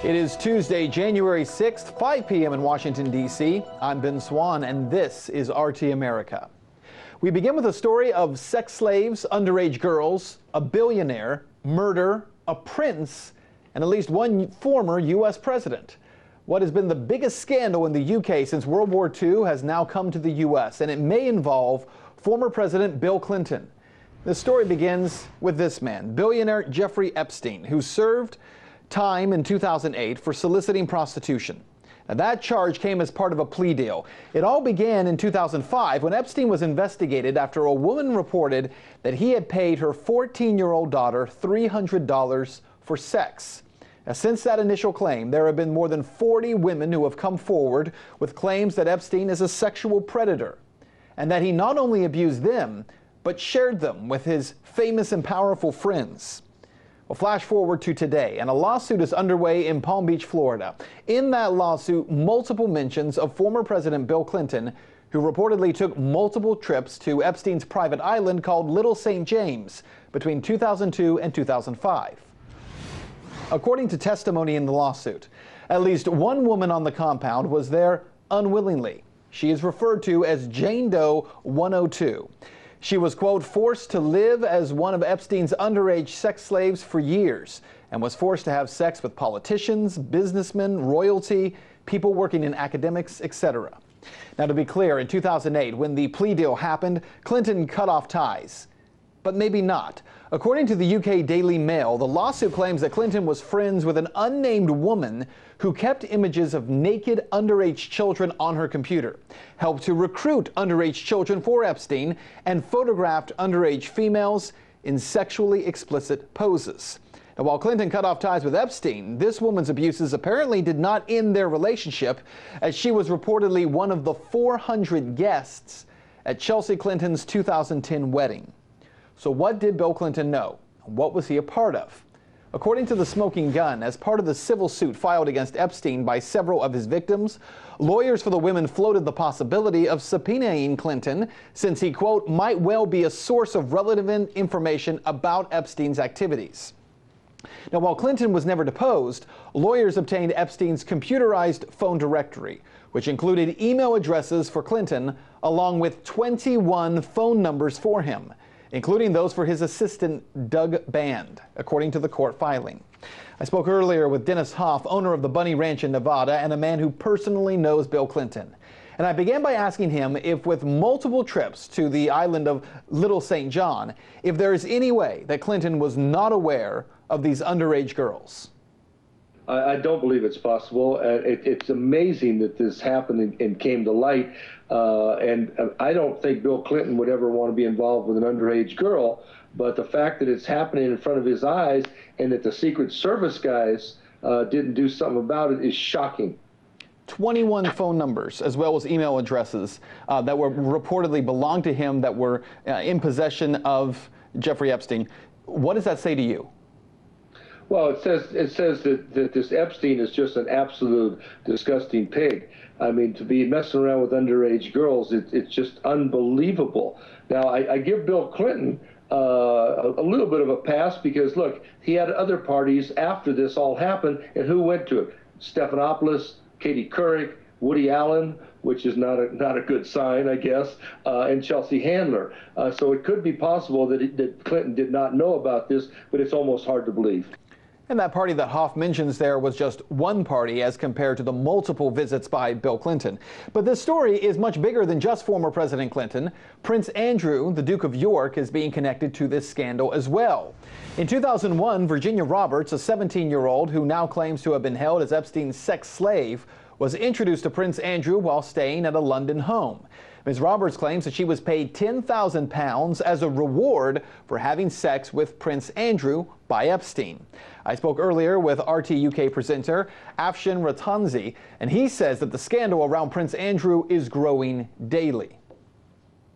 It is Tuesday, January 6th, 5 p.m. in Washington, D.C. I'm Ben Swan, and this is RT America. We begin with a story of sex slaves, underage girls, a billionaire, murder, a prince, and at least one former U.S. president. What has been the biggest scandal in the U.K. since World War II has now come to the U.S., and it may involve former President Bill Clinton. The story begins with this man, billionaire Jeffrey Epstein, who served time in 2008 for soliciting prostitution. Now, that charge came as part of a plea deal. It all began in 2005 when Epstein was investigated after a woman reported that he had paid her 14-year-old daughter $300 for sex. Now, since that initial claim, there have been more than 40 women who have come forward with claims that Epstein is a sexual predator and that he not only abused them, but shared them with his famous and powerful friends. Well, flash forward to today, and a lawsuit is underway in Palm Beach, Florida. In that lawsuit, multiple mentions of former President Bill Clinton, who reportedly took multiple trips to Epstein's private island called Little St. James between 2002 and 2005. According to testimony in the lawsuit, at least one woman on the compound was there unwillingly. She is referred to as Jane Doe 102. She was, quote, forced to live as one of Epstein's underage sex slaves for years and was forced to have sex with politicians, businessmen, royalty, people working in academics, etc. Now, to be clear, in 2008, when the plea deal happened, Clinton cut off ties. But maybe not. According to the UK Daily Mail, the lawsuit claims that Clinton was friends with an unnamed woman who kept images of naked underage children on her computer, helped to recruit underage children for Epstein, and photographed underage females in sexually explicit poses. Now, while Clinton cut off ties with Epstein, this woman's abuses apparently did not end their relationship, as she was reportedly one of the 400 guests at Chelsea Clinton's 2010 wedding. So what did Bill Clinton know? What was he a part of? According to the Smoking Gun, as part of the civil suit filed against Epstein by several of his victims, lawyers for the women floated the possibility of subpoenaing Clinton since he, quote, might well be a source of relevant information about Epstein's activities. Now, while Clinton was never deposed, lawyers obtained Epstein's computerized phone directory, which included email addresses for Clinton, along with 21 phone numbers for him, including those for his assistant, Doug Band, according to the court filing. I spoke earlier with Dennis Hoff, owner of the Bunny Ranch in Nevada, and a man who personally knows Bill Clinton. And I began by asking him if, with multiple trips to the island of Little St. John, if there is any way that Clinton was not aware of these underage girls. I don't believe it's possible. It's amazing that this happened and came to light. And I don't think Bill Clinton would ever want to be involved with an underage girl. But the fact that it's happening in front of his eyes and that the Secret Service guys didn't do something about it is shocking. 21 phone numbers as well as email addresses that were reportedly belonged to him, that were in possession of Jeffrey Epstein. What does that say to you? Well, it says that this Epstein is just an absolute disgusting pig. I mean, to be messing around with underage girls, it's just unbelievable. Now, I give Bill Clinton a little bit of a pass because, look, he had other parties after this all happened, and who went to it? Stephanopoulos, Katie Couric, Woody Allen, which is not a good sign, I guess, and Chelsea Handler. So it could be possible that Clinton did not know about this, but it's almost hard to believe. And that party that Hoff mentions there was just one party as compared to the multiple visits by Bill Clinton. But this story is much bigger than just former President Clinton. Prince Andrew, the Duke of York, is being connected to this scandal as well. In 2001, Virginia Roberts, a 17-year-old who now claims to have been held as Epstein's sex slave, was introduced to Prince Andrew while staying at a London home. Ms. Roberts claims that she was paid £10,000 as a reward for having sex with Prince Andrew by Epstein. I spoke earlier with RT UK presenter Afshin Ratanzi, and he says that the scandal around Prince Andrew is growing daily.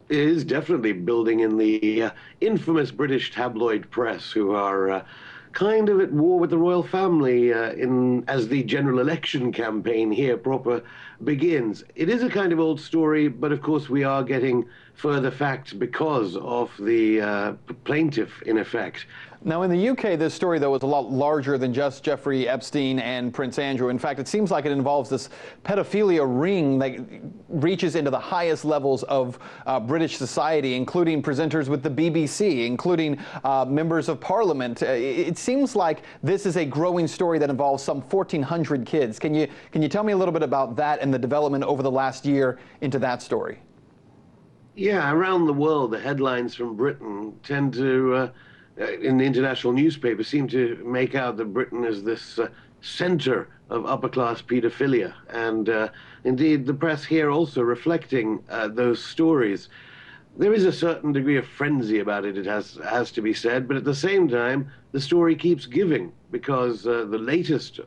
It is definitely building in the infamous British tabloid press, who are kind of at war with the royal family as the general election campaign here proper begins. It is a kind of old story, but of course we are getting further facts because of the plaintiff, in effect. Now, in the UK, this story, though, is a lot larger than just Jeffrey Epstein and Prince Andrew. In fact, it seems like it involves this pedophilia ring that reaches into the highest levels of British society, including presenters with the BBC, including members of Parliament. It seems like this is a growing story that involves some 1,400 kids. Can you tell me a little bit about that and the development over the last year into that story? Yeah, around the world, the headlines from Britain tend to in the international newspapers seem to make out that Britain is this center of upper-class pedophilia. And indeed, the press here also reflecting those stories. There is a certain degree of frenzy about it, it has to be said, but at the same time, the story keeps giving, because the latest,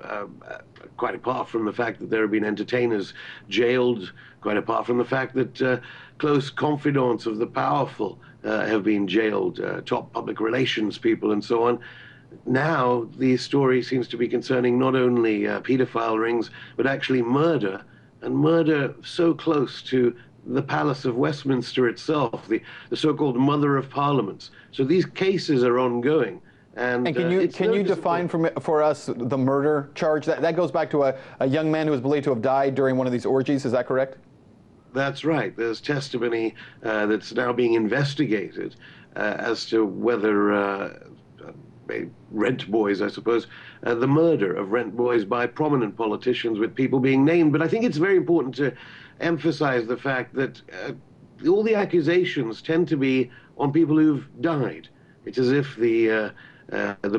quite apart from the fact that there have been entertainers jailed, quite apart from the fact that close confidants of the powerful have been jailed, top public relations people and so on. Now the story seems to be concerning not only pedophile rings, but actually murder, and murder so close to the Palace of Westminster itself, the so-called Mother of Parliaments. So these cases are ongoing. And can you define for us the murder charge? That goes back to a young man who was believed to have died during one of these orgies, is that correct? That's right. There's testimony that's now being investigated as to whether rent boys, I suppose, the murder of rent boys by prominent politicians, with people being named. But I think it's very important to emphasize the fact that all the accusations tend to be on people who've died. It's as if the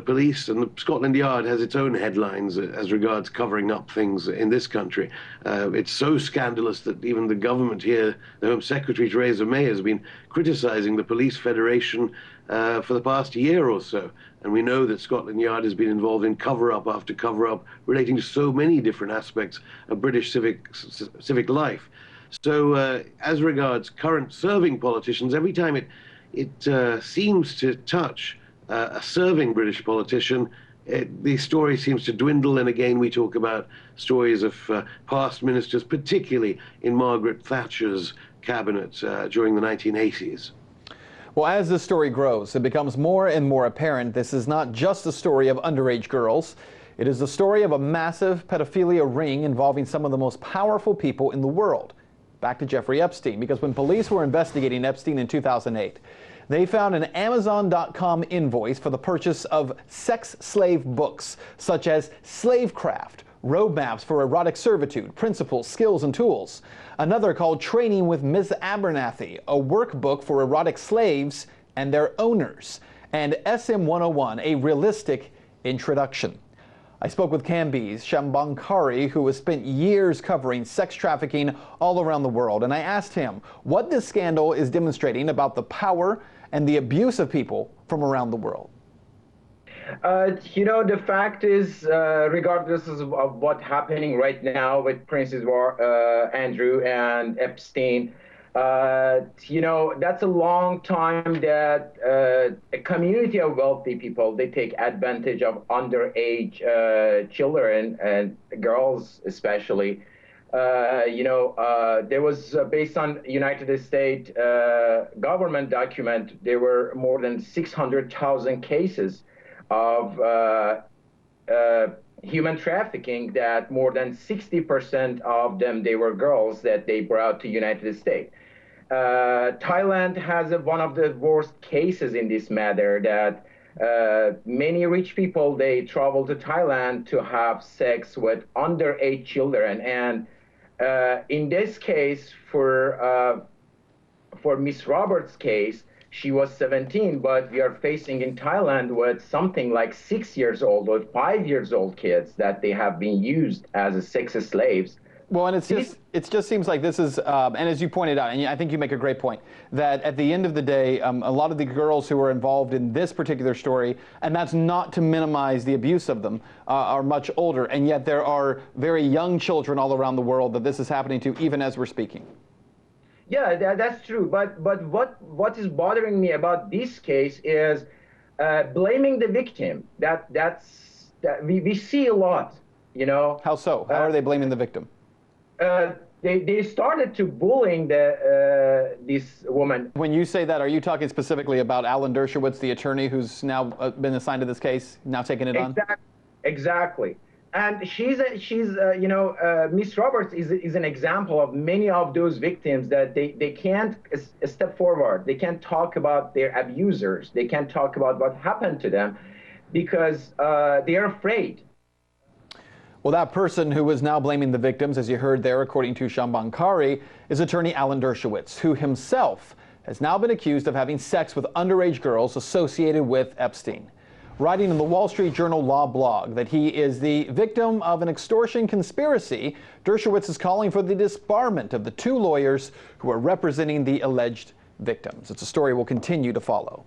police and the Scotland Yard has its own headlines as regards covering up things in this country. It's so scandalous that even the government here, the Home Secretary Theresa May, has been criticizing the Police Federation for the past year or so. And we know that Scotland Yard has been involved in cover-up after cover-up relating to so many different aspects of British civic life. So as regards current serving politicians, every time it seems to touch a serving British politician, the story seems to dwindle. And again, we talk about stories of past ministers, particularly in Margaret Thatcher's cabinet during the 1980s. Well, as this story grows, it becomes more and more apparent this is not just a story of underage girls. It is the story of a massive pedophilia ring involving some of the most powerful people in the world. Back to Jeffrey Epstein, because when police were investigating Epstein in 2008, they found an Amazon.com invoice for the purchase of sex slave books, such as Slavecraft, Roadmaps for Erotic Servitude, Principles, Skills, and Tools. Another called Training with Ms. Abernathy, a workbook for erotic slaves and their owners. And SM 101, a realistic introduction. I spoke with Kambiz Shambankari, who has spent years covering sex trafficking all around the world. And I asked him what this scandal is demonstrating about the power and the abuse of people from around the world. The fact is, regardless of what's happening right now with Princes Andrew and Epstein, that's a long time that a community of wealthy people, they take advantage of underage children and girls especially. There was, based on United States government document, there were more than 600,000 cases of human trafficking, that more than 60% of them, they were girls that they brought to United States. Thailand has one of the worst cases in this matter, that many rich people, they travel to Thailand to have sex with underage children. And in this case, for Miss Roberts' case, she was 17, but we are facing in Thailand with something like 6 years old or 5 years old kids that they have been used as sex slaves. Well, and it just seems like this is, and as you pointed out, and I think you make a great point, that at the end of the day, a lot of the girls who are involved in this particular story, and that's not to minimize the abuse of them, are much older, and yet there are very young children all around the world that this is happening to, even as we're speaking. Yeah, that's true. But what is bothering me about this case is blaming the victim. That we see a lot, How so? How are they blaming the victim? They started to bullying this woman. When you say that, are you talking specifically about Alan Dershowitz, the attorney who's now been assigned to this case, now taking it on? Exactly. And Miss Roberts is an example of many of those victims that they can't step forward. They can't talk about their abusers. They can't talk about what happened to them because they are afraid. Well, that person who is now blaming the victims, as you heard there, according to Shamban Kari, is attorney Alan Dershowitz, who himself has now been accused of having sex with underage girls associated with Epstein. Writing in the Wall Street Journal law blog that he is the victim of an extortion conspiracy, Dershowitz is calling for the disbarment of the two lawyers who are representing the alleged victims. It's a story we'll continue to follow.